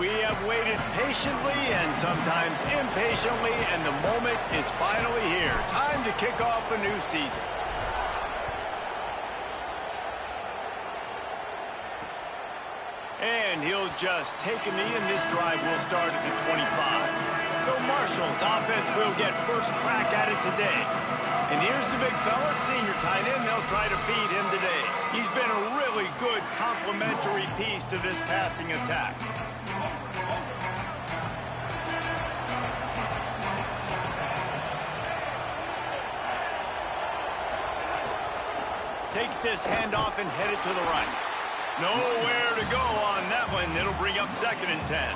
we have waited patiently and sometimes impatiently, and the moment is finally here. Time to kick off a new season. And he'll just take a knee, and this drive will start at the 25. So Marshall's offense will get first crack at it today. And here's the big fella, senior tight end. They'll try to feed him today. He's been a really good complementary piece to this passing attack. Takes this handoff and headed to the right. Nowhere to go on that one. It'll bring up 2nd and 10.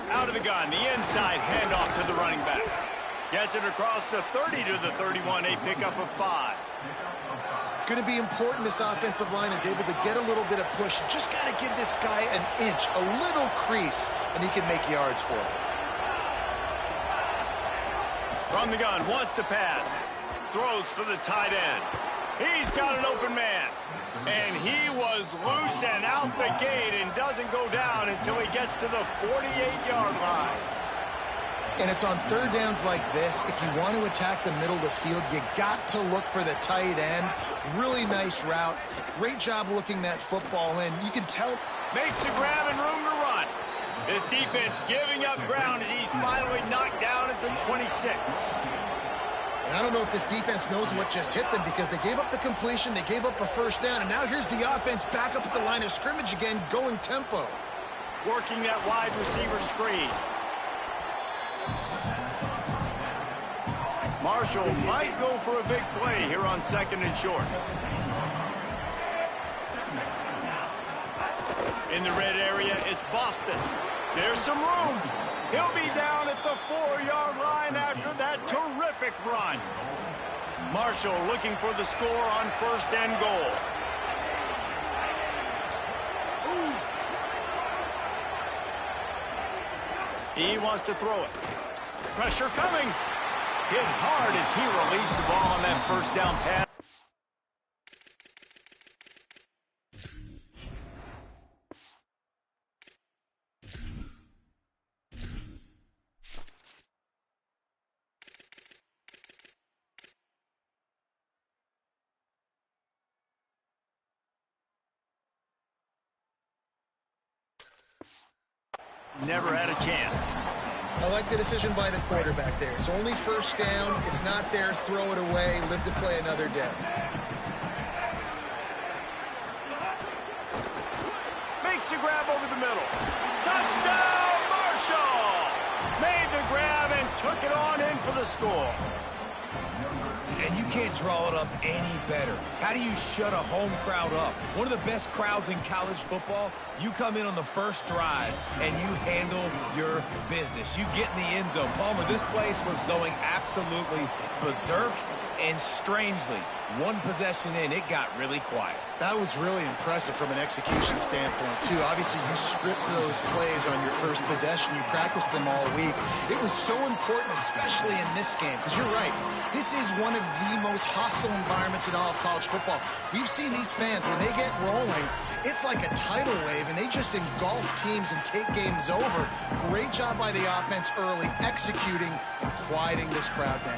Out of the gun, the inside handoff to the running back. Gets it across the 30 to the 31, a pickup of 5. It's going to be important this offensive line is able to get a little bit of push. Just got to give this guy an inch, a little crease, and he can make yards for it. From the gun, wants to pass. Throws for the tight end. He's got an open man. And he was loose and out the gate and doesn't go down until he gets to the 48-yard line. And it's on 3rd downs like this. If you want to attack the middle of the field, you got to look for the tight end. Really nice route. Great job looking that football in. You can tell. Makes a grab and room to run. This defense giving up ground as he's finally knocked down at the 26. And I don't know if this defense knows what just hit them because they gave up the completion, they gave up a 1st down, and now here's the offense back up at the line of scrimmage again, going tempo. Working that wide receiver screen. Marshall might go for a big play here on 2nd and short. In the red area, it's Boston. There's some room. He'll be down at the 4-yard line after that terrific run. Marshall looking for the score on 1st and goal. He wants to throw it. Pressure coming. Hit hard as he released the ball on that 1st down pass. Never had a chance. I like the decision by the quarterback there. It's only 1st down. It's not there. Throw it away. Live to play another day. Makes the grab over the middle. Touchdown, Marshall! Made the grab and took it on in for the score. And you can't draw it up any better. How do you shut a home crowd up? One of the best crowds in college football. You come in on the 1st drive, and you handle your business. You get in the end zone. Palmer, this place was going absolutely berserk, and strangely, one possession in, it got really quiet. That was really impressive from an execution standpoint, too. Obviously, you script those plays on your 1st possession. You practice them all week. It was so important, especially in this game, because you're right. This is one of the most hostile environments in all of college football. We've seen these fans, when they get rolling, it's like a tidal wave, and they just engulf teams and take games over. Great job by the offense early, executing and quieting this crowd down.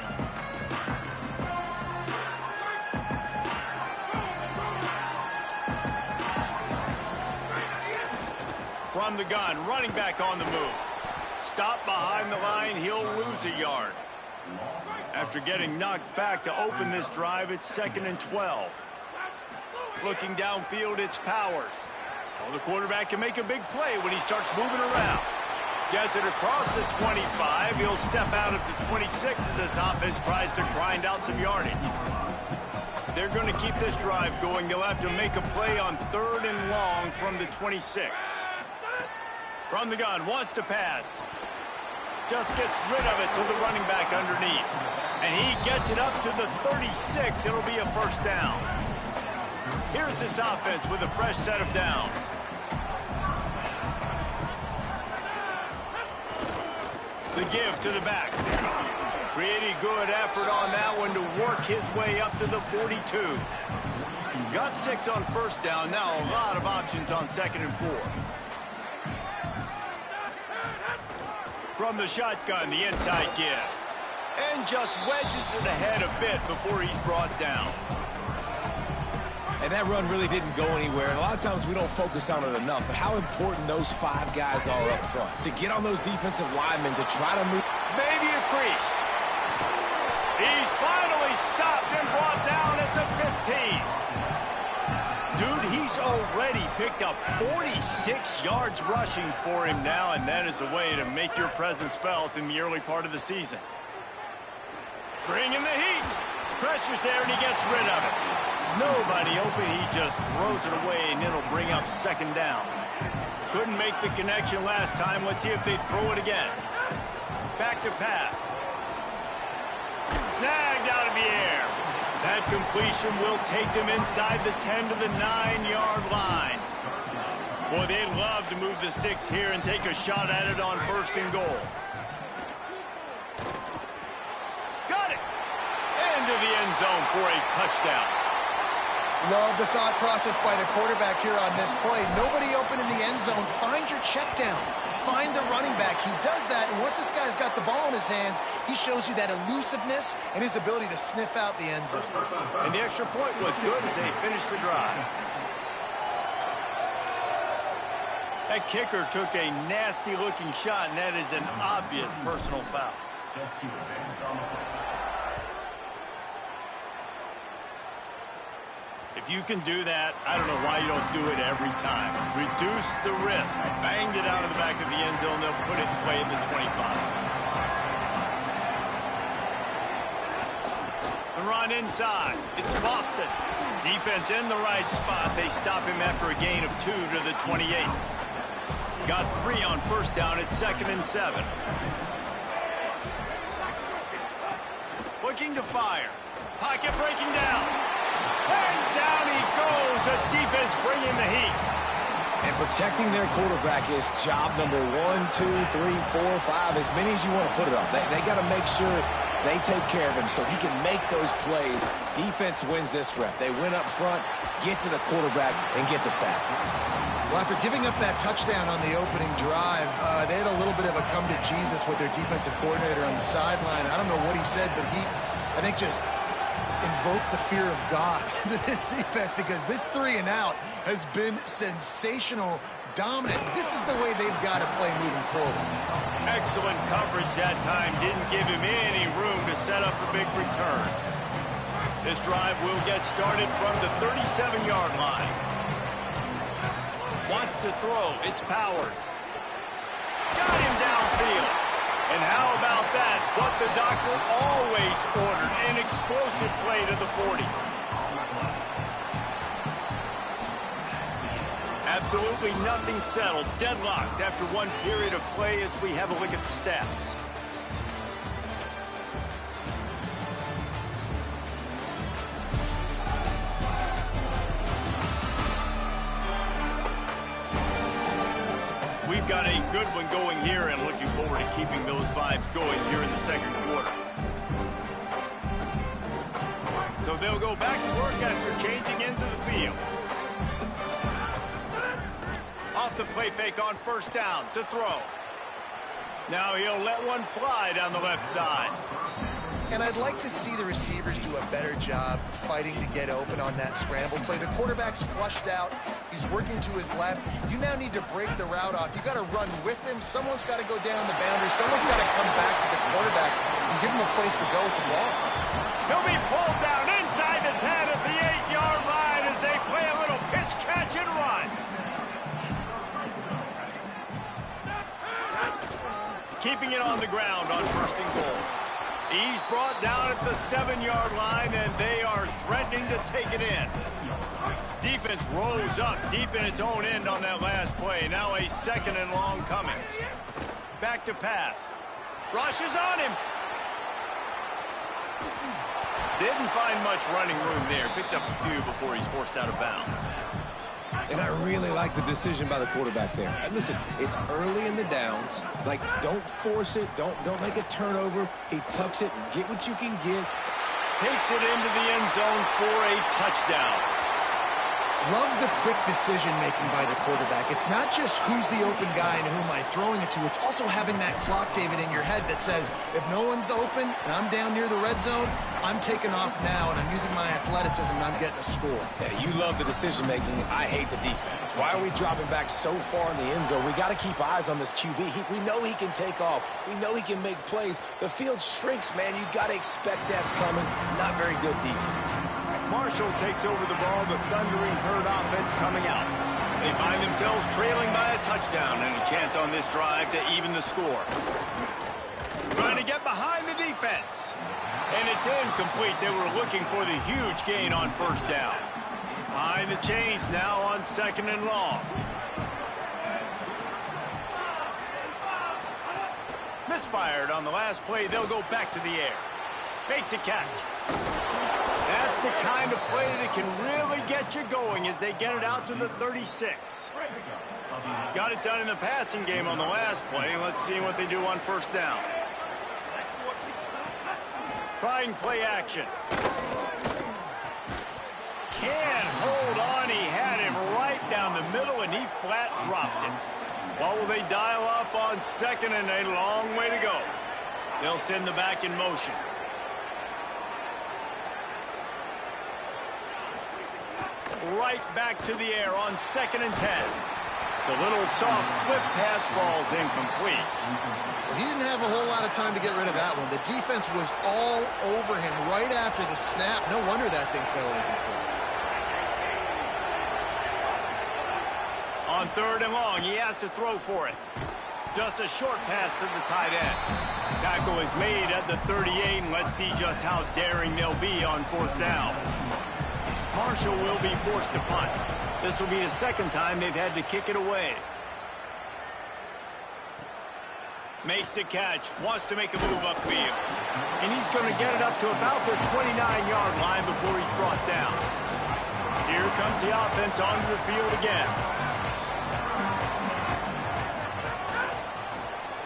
From the gun, running back on the move. Stop behind the line, he'll lose a yard. After getting knocked back to open this drive, it's 2nd and 12. Looking downfield, it's Powers. Well, the quarterback can make a big play when he starts moving around. Gets it across the 25. He'll step out at the 26 as this offense tries to grind out some yardage. If they're going to keep this drive going, they'll have to make a play on 3rd and long from the 26. From the gun, wants to pass. Just gets rid of it to the running back underneath. And he gets it up to the 36. It'll be a 1st down. Here's this offense with a fresh set of downs. The give to the back. Pretty good effort on that one to work his way up to the 42. Got 6 on first down. Now a lot of options on 2nd and 4. From the shotgun, the inside give. And just wedges it ahead a bit before he's brought down. And that run really didn't go anywhere. And a lot of times we don't focus on it enough. But how important those 5 guys are up front. To get on those defensive linemen, to try to move. Maybe a crease. He's finally stopped and brought down at the 15. Dude, he's already picked up 46 yards rushing for him now, and that is a way to make your presence felt in the early part of the season. Bringing the heat. Pressure's there, and he gets rid of it. Nobody open. He just throws it away, and it'll bring up 2nd down. Couldn't make the connection last time. Let's see if they throw it again. Back to pass. Snagged out of the air. That completion will take them inside the 10 to the 9-yard line. Boy, they'd love to move the sticks here and take a shot at it on 1st and goal. Got it. Into the end zone for a touchdown. Love the thought process by the quarterback here on this play. Nobody open in the end zone. Find your check down. Find the running back. He does that, and once this guy's got the ball in his hands, he shows you that elusiveness and his ability to sniff out the end zone. And the extra point was good as they finished the drive. That kicker took a nasty-looking shot, and that is an obvious personal foul. If you can do that, I don't know why you don't do it every time. Reduce the risk. Banged it out of the back of the end zone. They'll put it in play at the 25. The run inside. It's Boston. Defense in the right spot. They stop him after a gain of 2 to the 28. Got 3 on first down at 2nd and 7. Looking to fire. Pocket breaking down. And down he goes. A defense bringing the heat. And protecting their quarterback is job number 1, 2, 3, 4, 5, as many as you want to put it up. They got to make sure they take care of him so he can make those plays. Defense wins this rep. They win up front, get to the quarterback, and get the sack. Well, after giving up that touchdown on the opening drive, they had a little bit of a come to Jesus with their defensive coordinator on the sideline. I don't know what he said, but he, I think, just invoke the fear of God into this defense, because this 3 and out has been sensational, dominant. This is the way they've got to play moving forward. Excellent coverage that time. Didn't give him any room to set up a big return. This drive will get started from the 37-yard line. Wants to throw. It's Powers. Got him downfield. And how about that? What the doctor always ordered, an explosive play to the 40. Absolutely nothing settled. Deadlocked after one period of play as we have a look at the stats. We've got a good one going here, and looking forward to keeping those vibes going here in the 2nd quarter. So they'll go back to work after changing into the field. Off the play fake on first down to throw. Now he'll let one fly down the left side. And I'd like to see the receivers do a better job fighting to get open on that scramble play. The quarterback's flushed out. He's working to his left. You now need to break the route off. You got to run with him. Someone's got to go down the boundary. Someone's got to come back to the quarterback and give him a place to go with the ball. He'll be pulled down inside the 10 at the 8-yard line as they play a little pitch, catch, and run. Keeping it on the ground on 1st and goal. He's brought down at the 7-yard line, and they are threatening to take it in. Defense rolls up deep in its own end on that last play. Now a 2nd and long coming. Back to pass. Rush is on him. Didn't find much running room there. Picks up a few before he's forced out of bounds. And I really like the decision by the quarterback there. And listen, it's early in the downs. Like, don't force it. Don't make a turnover. He tucks it and get what you can get. Takes it into the end zone for a touchdown. Love the quick decision-making by the quarterback. It's not just who's the open guy and who am I throwing it to. It's also having that clock, David, in your head that says, if no one's open and I'm down near the red zone, I'm taking off now, and I'm using my athleticism, and I'm getting a score. Yeah, you love the decision-making. I hate the defense. Why are we dropping back so far in the end zone? We got to keep eyes on this QB. We know he can take off. We know he can make plays. The field shrinks, man. You got to expect that's coming. Not very good defense. Marshall takes over the ball, the thundering herd offense coming out. They find themselves trailing by a touchdown and a chance on this drive to even the score. Trying to get behind the defense. And it's incomplete. They were looking for the huge gain on first down. Behind the chains now on 2nd and long. Misfired on the last play. They'll go back to the air. Makes a catch. That's the kind of play that can really get you going as they get it out to the 36. Got it done in the passing game on the last play. Let's see what they do on first down. Trying play action. Can't hold on. He had him right down the middle, and he flat dropped it. What will they dial up on 2nd and a long way to go? They'll send the back in motion. Right back to the air on 2nd and 10. The little soft flip pass falls incomplete. He didn't have a whole lot of time to get rid of that one. The defense was all over him right after the snap. No wonder that thing fell incomplete. On 3rd and long, he has to throw for it. Just a short pass to the tight end. Tackle is made at the 38, and let's see just how daring they'll be on 4th down. Marshall will be forced to punt. This will be the second time they've had to kick it away. Makes the catch, wants to make a move upfield. And he's going to get it up to about the 29-yard line before he's brought down. Here comes the offense onto the field again.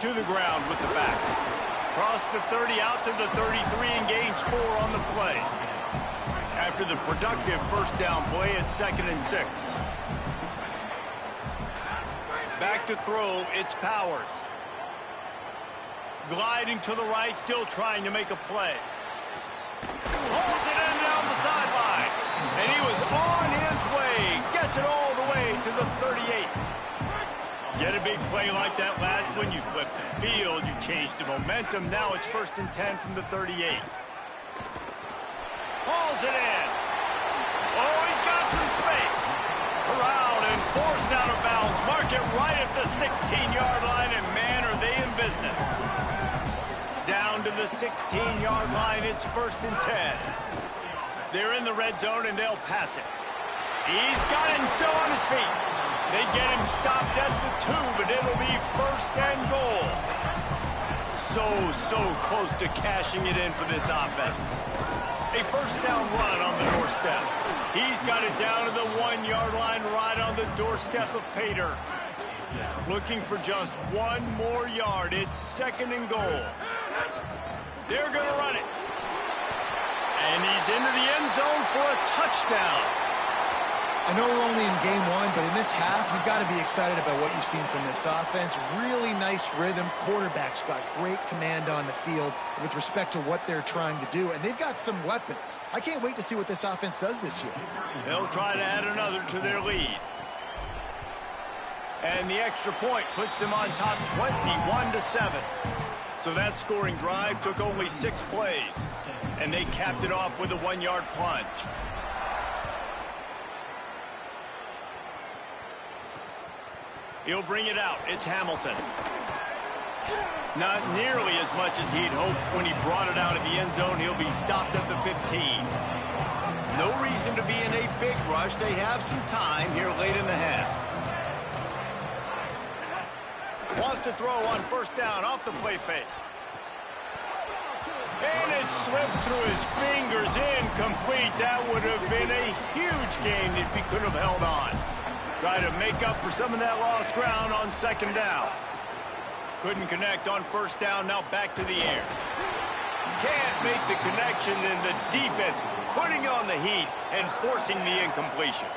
To the ground with the back. Cross the 30 out to the 33 and gains 4 on the play. After the productive first down play at 2nd and 6. Back to throw, it's Powers. Gliding to the right, still trying to make a play. Pulls it in down the sideline. And he was on his way. Gets it all the way to the 38. Get a big play like that last one, you flip the field, you change the momentum. Now it's 1st and 10 from the 38. Hauls it in. Oh, he's got some space. Corralled and forced out of bounds. Mark it right at the 16-yard line, and man, are they in business. Down to the 16-yard line, it's 1st and 10. They're in the red zone, and they'll pass it. He's got him still on his feet. They get him stopped at the 2, but it'll be 1st and goal. So close to cashing it in for this offense. A first down run on the doorstep. He's got it down to the 1-yard line right on the doorstep of Pater. Looking for just 1 more yard. It's 2nd and goal. They're going to run it. And he's into the end zone for a touchdown. I know we're only in game 1, but in this half, you've got to be excited about what you've seen from this offense. Really nice rhythm. Quarterback's got great command on the field with respect to what they're trying to do, and they've got some weapons. I can't wait to see what this offense does this year. They'll try to add another to their lead. And the extra point puts them on top 21-7. So that scoring drive took only 6 plays, and they capped it off with a 1-yard plunge. He'll bring it out. It's Hamilton. Not nearly as much as he'd hoped when he brought it out of the end zone. He'll be stopped at the 15. No reason to be in a big rush. They have some time here late in the half. Wants to throw on first down off the play fake. And it slips through his fingers, incomplete. That would have been a huge gain if he could have held on. Try to make up for some of that lost ground on second down. Couldn't connect on first down, now back to the air. Can't make the connection, and the defense putting on the heat and forcing the incompletion.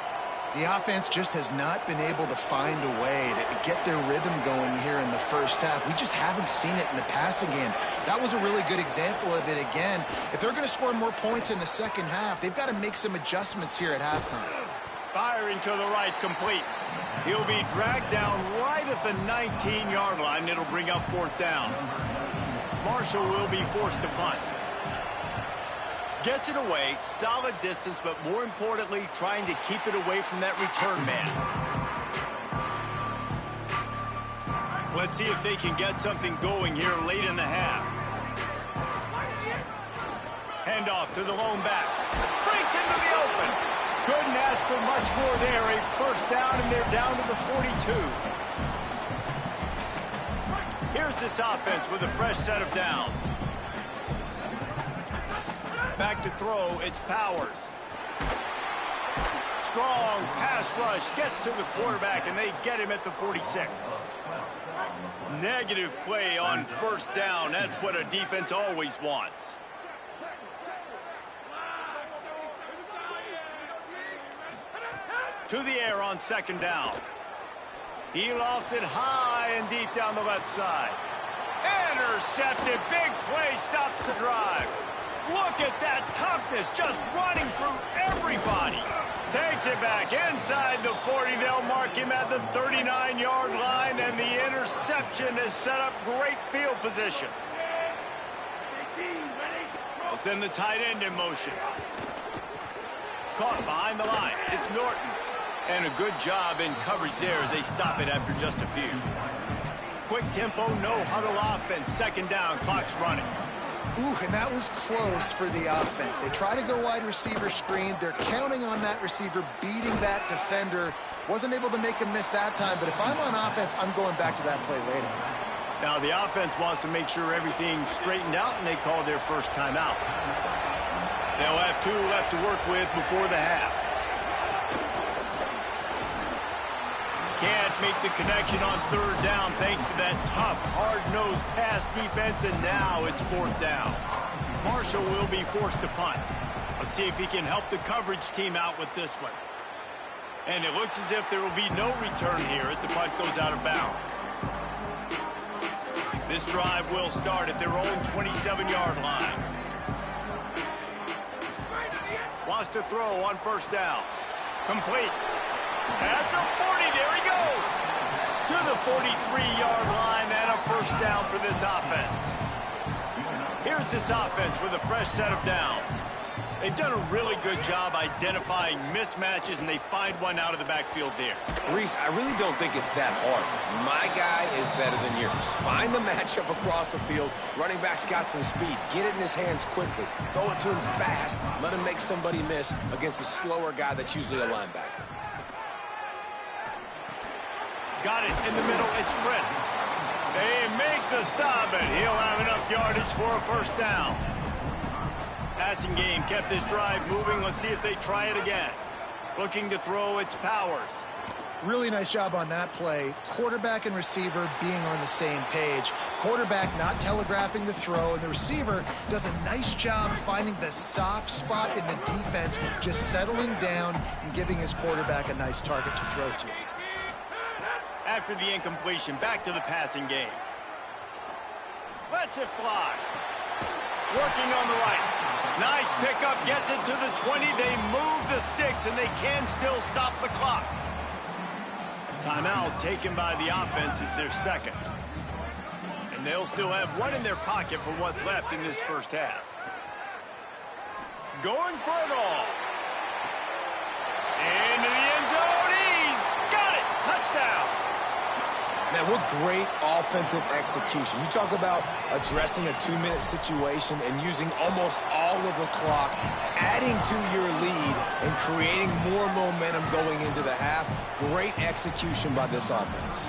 The offense just has not been able to find a way to get their rhythm going here in the first half. We just haven't seen it in the passing game. That was a really good example of it again. If they're going to score more points in the second half, they've got to make some adjustments here at halftime. Firing to the right, complete. He'll be dragged down right at the 19-yard line. It'll bring up fourth down. Marshall will be forced to punt. Gets it away, solid distance, but more importantly, trying to keep it away from that return man. Let's see if they can get something going here late in the half. Handoff to the lone back. Breaks into the open. Couldn't ask for much more there. A first down, and they're down to the 42. Here's this offense with a fresh set of downs. Back to throw, it's Powers. Strong pass rush, gets to the quarterback, and they get him at the 46. Negative play on first down. That's what a defense always wants. To the air on second down. He lofts it high and deep down the left side. Intercepted. Big play stops the drive. Look at that toughness, just running through everybody. Takes it back inside the 40. They'll mark him at the 39-yard line, and the interception has set up great field position. They'll send the tight end in motion. Caught behind the line. It's Norton. And a good job in coverage there as they stop it after just a few. Quick tempo, no huddle offense. Second down, clock's running. Ooh, and that was close for the offense. They try to go wide receiver screen. They're counting on that receiver beating that defender. Wasn't able to make him miss that time, but if I'm on offense, I'm going back to that play later. Now the offense wants to make sure everything's straightened out, and they call their first timeout. They'll have 2 left to work with before the half. Can't make the connection on third down thanks to that tough, hard-nosed pass defense, and now it's fourth down. Marshall will be forced to punt. Let's see if he can help the coverage team out with this one. And it looks as if there will be no return here as the punt goes out of bounds. This drive will start at their own 27-yard line. Wants to throw on first down. Complete. At the 40, there he goes. To the 43-yard line, and a first down for this offense. Here's this offense with a fresh set of downs. They've done a really good job identifying mismatches, and they find one out of the backfield there. Reese, I really don't think it's that hard. My guy is better than yours. Find the matchup across the field. Running back's got some speed. Get it in his hands quickly. Throw it to him fast. Let him make somebody miss against a slower guy that's usually a linebacker. Got it in the middle. It's Prince. They make the stop, and he'll have enough yardage for a first down. Passing game kept this drive moving. Let's see if they try it again. Looking to throw, it's Powers. Really nice job on that play. Quarterback and receiver being on the same page. Quarterback not telegraphing the throw, and the receiver does a nice job finding the soft spot in the defense, just settling down and giving his quarterback a nice target to throw to. After the incompletion, back to the passing game. Lets it fly. Working on the right. Nice pickup, gets it to the 20. They move the sticks, and they can still stop the clock. Timeout taken by the offense is their second. And they'll still have one in their pocket for what's left in this first half. Going for it all. Into the end zone. He's got it. Touchdown. Man, what great offensive execution. You talk about addressing a 2-minute situation and using almost all of the clock, adding to your lead and creating more momentum going into the half. Great execution by this offense.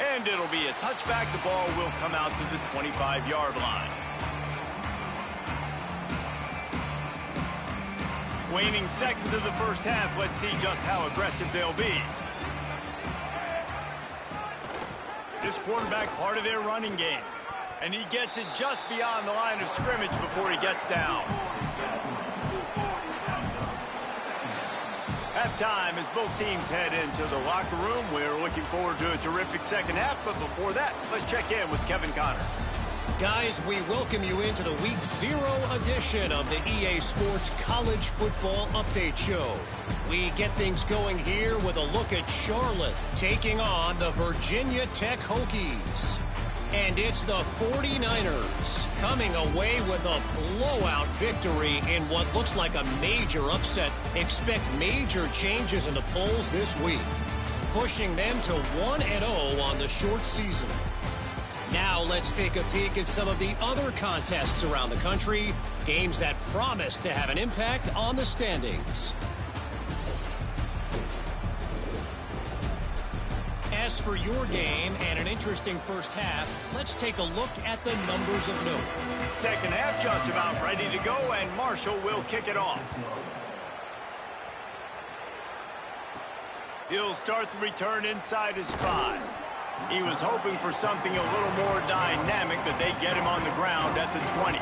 And it'll be a touchback. The ball will come out to the 25-yard line. Waning seconds of the first half. Let's see just how aggressive they'll be. This quarterback part of their running game. And he gets it just beyond the line of scrimmage before he gets down. Halftime as both teams head into the locker room. We're looking forward to a terrific second half. But before that, let's check in with Kevin Connor. Guys, we welcome you into the Week 0 edition of the EA Sports College Football Update Show. We get things going here with a look at Charlotte taking on the Virginia Tech Hokies. And it's the 49ers coming away with a blowout victory in what looks like a major upset. Expect major changes in the polls this week, pushing them to 1-0 on the short season. Now let's take a peek at some of the other contests around the country, games that promise to have an impact on the standings. As for your game and an interesting first half, let's take a look at the numbers of note. Second half just about ready to go, and Marshall will kick it off. He'll start the return inside his 5. He was hoping for something a little more dynamic, but they get him on the ground at the 20.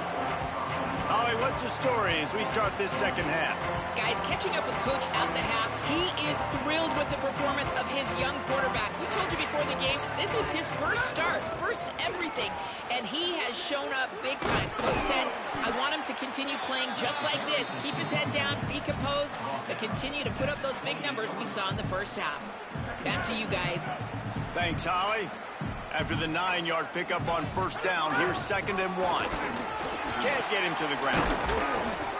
Holly, what's the story as we start this second half? Guys, catching up with Coach at the half, he is thrilled with the performance of his young quarterback. We told you before the game, this is his first start, first everything, and he has shown up big time. Coach said, I want him to continue playing just like this. Keep his head down, be composed, but continue to put up those big numbers we saw in the first half. Back to you guys. Thanks, Holly. After the 9-yard pickup on first down, here's 2nd and 1. Can't get him to the ground.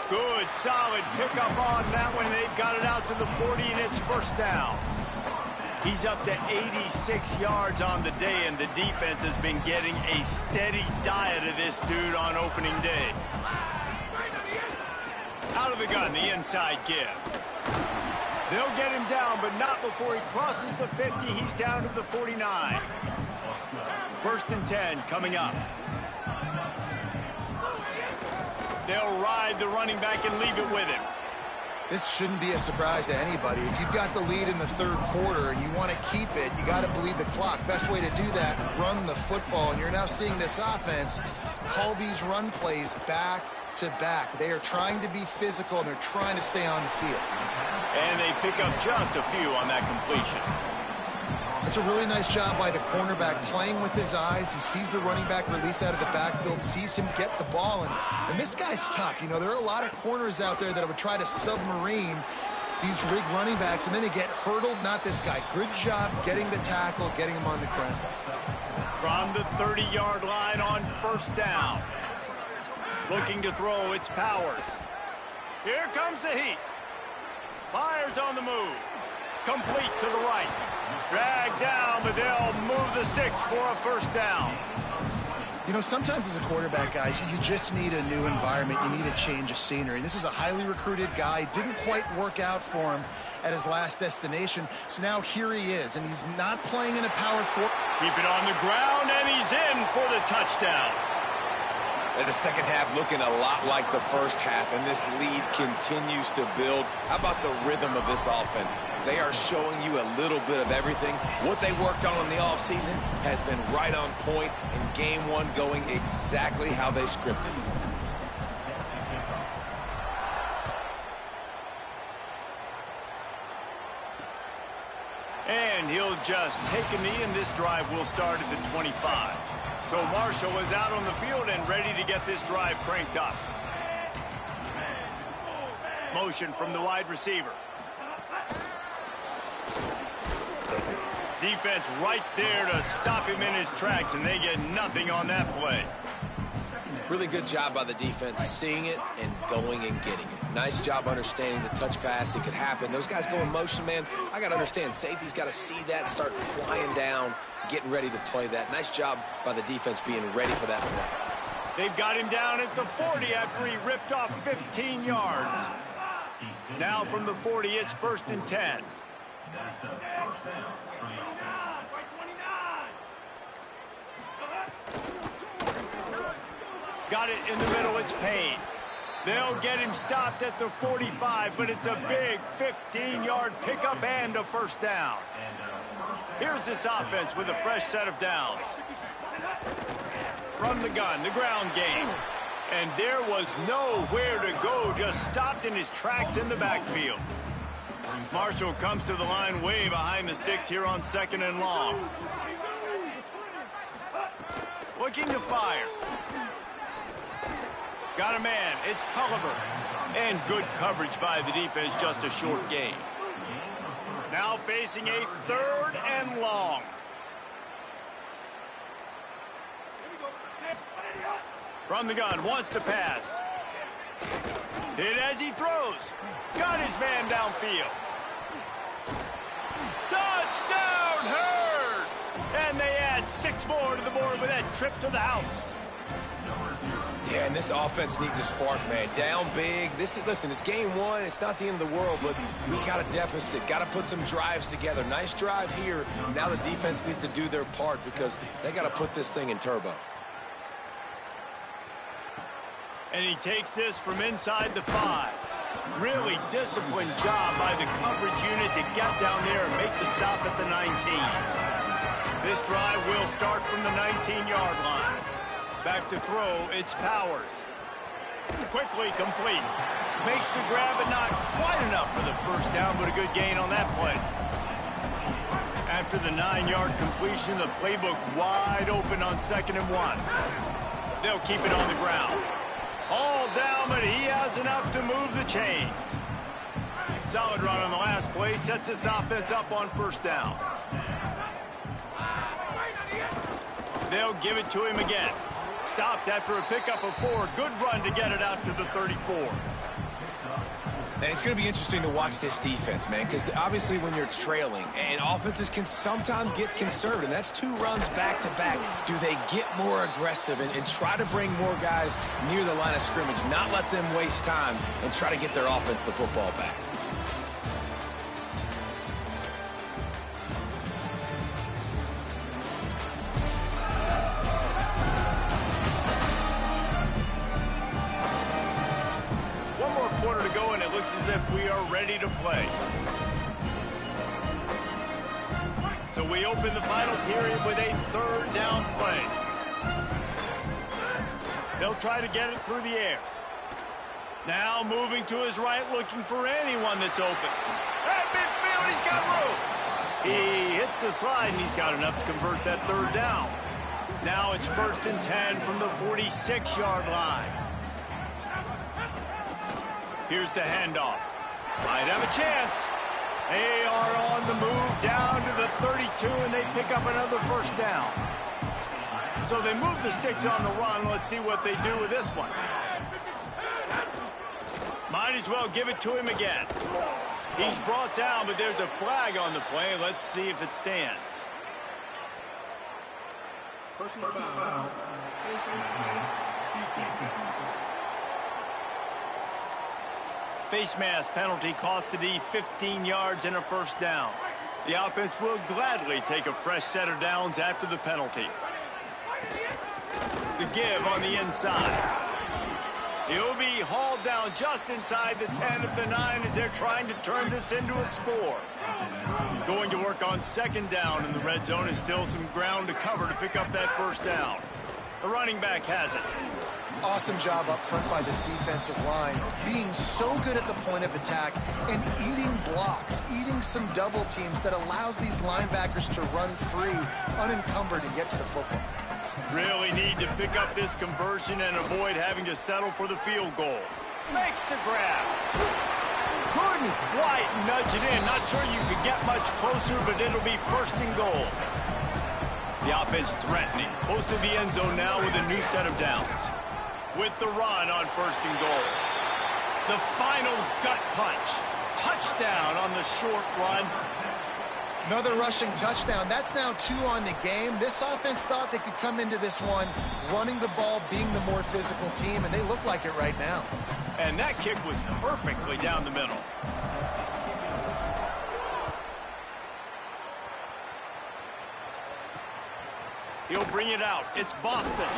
Good, solid pickup on that one. They've got it out to the 40, and it's first down. He's up to 86 yards on the day, and the defense has been getting a steady diet of this dude on opening day. Out of the gun, the inside give. They'll get him down, but not before he crosses the 50. He's down to the 49. 1st and 10 coming up. They'll ride the running back and leave it with him. This shouldn't be a surprise to anybody. If you've got the lead in the 3rd quarter and you want to keep it, you got to bleed the clock. Best way to do that, run the football. And you're now seeing this offense call these run plays back to back. They are trying to be physical, and they're trying to stay on the field. And they pick up just a few on that completion. It's a really nice job by the cornerback playing with his eyes. He sees the running back release out of the backfield, sees him get the ball, and this guy's tough. You know, there are a lot of corners out there that would try to submarine these rig running backs, and then they get hurdled. Not this guy. Good job getting the tackle, getting him on the ground. From the 30-yard line on first down. Looking to throw, it's Powers. Here comes the heat. Myers on the move. Complete to the right. Dragged down, but they'll move the sticks for a first down. You know, sometimes as a quarterback, guys, you just need a new environment. You need a change of scenery. This was a highly recruited guy. Didn't quite work out for him at his last destination. So now here he is, and he's not playing in a power 4. Keep it on the ground, and he's in for the touchdown. And the second half looking a lot like the first half, and this lead continues to build. How about the rhythm of this offense? They are showing you a little bit of everything. What they worked on in the offseason has been right on point, and game 1 going exactly how they scripted. And he'll just take a knee, and this drive will start at the 25. So Marshall is out on the field and ready to get this drive cranked up. Motion from the wide receiver. Defense right there to stop him in his tracks, and they get nothing on that play. Really good job by the defense, seeing it and going and getting it. Nice job understanding the touch pass. It could happen. Those guys go in motion, man. I got to understand, safety's got to see that, start flying down, getting ready to play that. Nice job by the defense being ready for that play. They've got him down at the 40 after he ripped off 15 yards. Now from the 40, it's 1st and 10. Got it in the middle, it's Payne. They'll get him stopped at the 45, but it's a big 15-yard pickup and a first down. Here's this offense with a fresh set of downs. From the gun, the ground game. And there was nowhere to go, just stopped in his tracks in the backfield. Marshall comes to the line way behind the sticks here on 2nd and long. Looking to fire. Got a man, it's Culliver. And good coverage by the defense, just a short gain. Now facing a 3rd and long. From the gun, wants to pass. Hit as he throws. Got his man downfield. Touchdown, Hurd! And they add 6 more to the board with that trip to the house. Yeah, and this offense needs a spark, man. Down big. Listen, it's game 1. It's not the end of the world, but we got a deficit. Got to put some drives together. Nice drive here. Now the defense needs to do their part because they got to put this thing in turbo. And he takes this from inside the 5. Really disciplined job by the coverage unit to get down there and make the stop at the 19. This drive will start from the 19-yard line. Back to throw, it's Powers. Quickly complete. Makes the grab, but not quite enough for the first down, but a good gain on that play. After the 9-yard completion, the playbook wide open on 2nd and 1. They'll keep it on the ground. All down, but he has enough to move the chains. Solid run on the last play, sets this offense up on first down. They'll give it to him again. Stopped after a pickup of 4. Good run to get it out to the 34. And it's going to be interesting to watch this defense, man, because obviously when you're trailing, and offenses can sometimes get conservative, and that's 2 runs back-to-back. Do they get more aggressive and try to bring more guys near the line of scrimmage, not let them waste time, and try to get their offense the football back? As if we are ready to play. So we open the final period with a 3rd down play. They'll try to get it through the air. Now moving to his right, looking for anyone that's open. At midfield, he's got room. He hits the slide, and he's got enough to convert that 3rd down. Now it's 1st and 10 from the 46-yard line. Here's the handoff. Might have a chance. They are on the move down to the 32, and they pick up another first down. So they move the sticks on the run. Let's see what they do with this one. Might as well give it to him again. He's brought down, but there's a flag on the play. Let's see if it stands. Personal foul. Face mask penalty cost the D 15 yards and a first down. The offense will gladly take a fresh set of downs after the penalty. The give on the inside. He'll be hauled down just inside the 10 of the 9 as they're trying to turn this into a score. Going to work on 2nd down, and the red zone is still some ground to cover to pick up that first down. The running back has it. Awesome job up front by this defensive line, being so good at the point of attack and eating blocks, eating some double teams that allows these linebackers to run free, unencumbered, and get to the football. Really need to pick up this conversion and avoid having to settle for the field goal. Makes the grab. Couldn't quite nudge it in. Not sure you could get much closer, but it'll be 1st and goal. The offense threatening, close to the end zone now with a new set of downs. With the run on 1st and goal. The final gut punch. Touchdown on the short run. Another rushing touchdown. That's now 2 on the game. This offense thought they could come into this one running the ball, being the more physical team, and they look like it right now. And that kick was perfectly down the middle. He'll bring it out. It's Boston.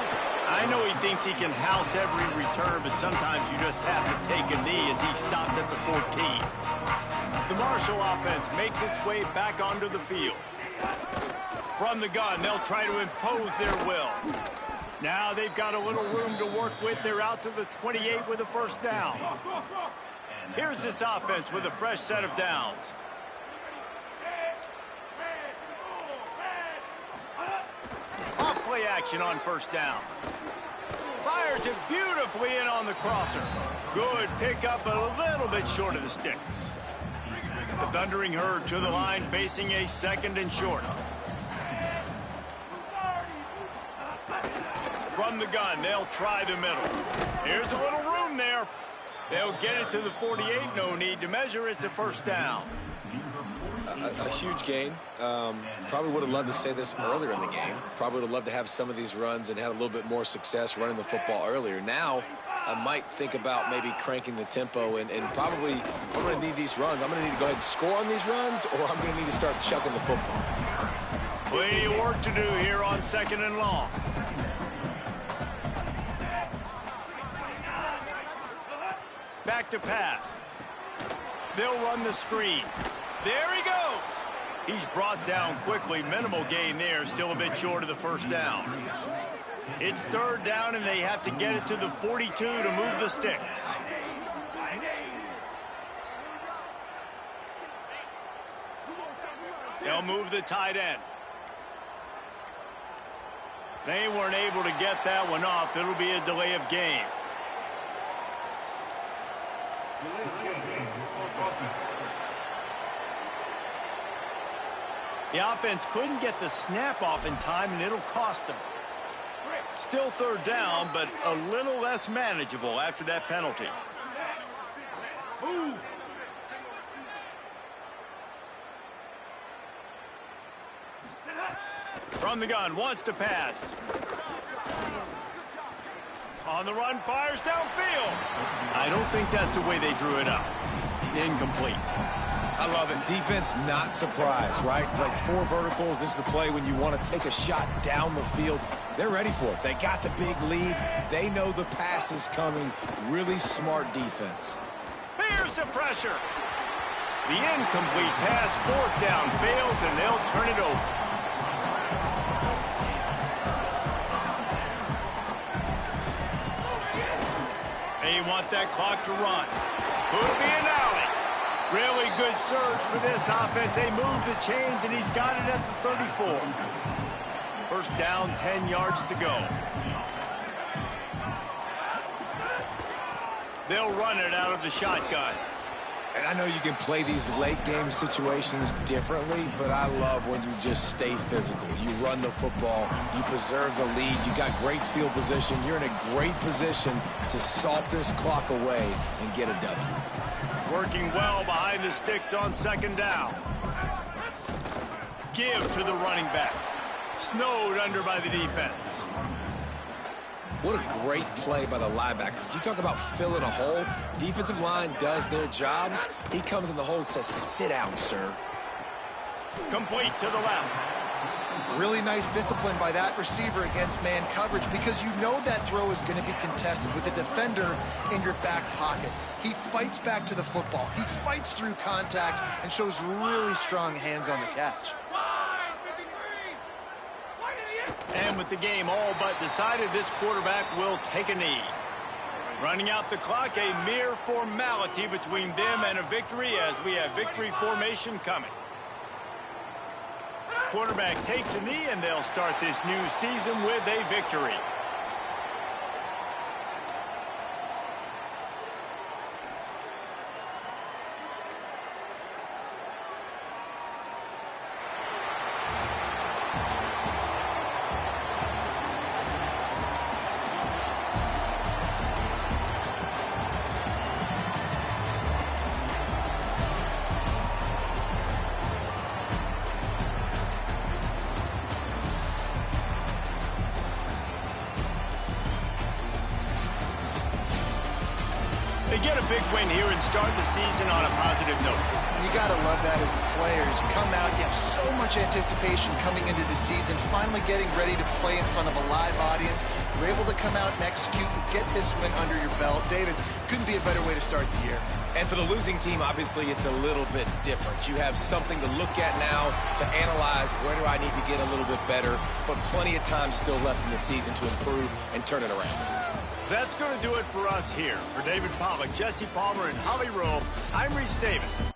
I know he thinks he can house every return, but sometimes you just have to take a knee as he stopped at the 14. The Marshall offense makes its way back onto the field. From the gun, they'll try to impose their will. Now they've got a little room to work with. They're out to the 28 with a first down. Here's this offense with a fresh set of downs. Off play action on first down. Fires it beautifully in on the crosser. Good pickup, but a little bit short of the sticks. The Thundering Herd to the line, facing a 2nd and short. From the gun, they'll try the middle. Here's a little room there. They'll get it to the 48. No need to measure. It's a first down. A huge gain. Probably would have loved to say this earlier in the game. Probably would have loved to have some of these runs and had a little bit more success running the football earlier. Now, I might think about maybe cranking the tempo and probably I'm going to need these runs. I'm going to need to go ahead and score on these runs, or I'm going to need to start chucking the football. Plenty of work to do here on 2nd and long. Back to pass. They'll run the screen. There he goes. He's brought down quickly. Minimal gain there. Still a bit short of the first down. It's 3rd down, and they have to get it to the 42 to move the sticks. They'll move the tight end. They weren't able to get that one off. It'll be a delay of game. The offense couldn't get the snap off in time, and it'll cost them. Still 3rd down, but a little less manageable after that penalty. From the gun, wants to pass. On the run, fires downfield. I don't think that's the way they drew it up. Incomplete. I love it. Defense not surprised, right? Like 4 verticals. This is the play when you want to take a shot down the field. They're ready for it. They got the big lead. They know the pass is coming. Really smart defense. Here's the pressure. The incomplete pass, 4th down, fails, and they'll turn it over. They want that clock to run. Could be an alley. Really good surge for this offense. They move the chains, and he's got it at the 34. First down, 10 yards to go. They'll run it out of the shotgun. And I know you can play these late game situations differently, but I love when you just stay physical. You run the football, you preserve the lead, you got great field position, you're in a great position to salt this clock away and get a W. Working well behind the sticks on 2nd down. Give to the running back. Snowed under by the defense. What a great play by the linebacker. You talk about filling a hole. Defensive line does their jobs. He comes in the hole and says, sit down, sir. Complete to the left. Really nice discipline by that receiver against man coverage, because you know that throw is going to be contested with a defender in your back pocket. He fights back to the football. He fights through contact and shows really strong hands on the catch. And with the game all but decided, this quarterback will take a knee. Running out the clock, a mere formality between them and a victory, as we have victory formation coming. Quarterback takes a knee, and they'll start this new season with a victory. They get a big win here and start the season on a positive note. You got to love that as the players. You come out, you have so so much anticipation coming into the season, finally getting ready to play in front of a live audience. You're able to come out and execute and get this win under your belt. David, couldn't be a better way to start the year. And for the losing team, obviously, it's a little bit different. You have something to look at now to analyze where do I need to get a little bit better, but plenty of time still left in the season to improve and turn it around. That's going to do it for us here. For David Pollack, Jesse Palmer, and Holly Rowe, I'm Reese Davis.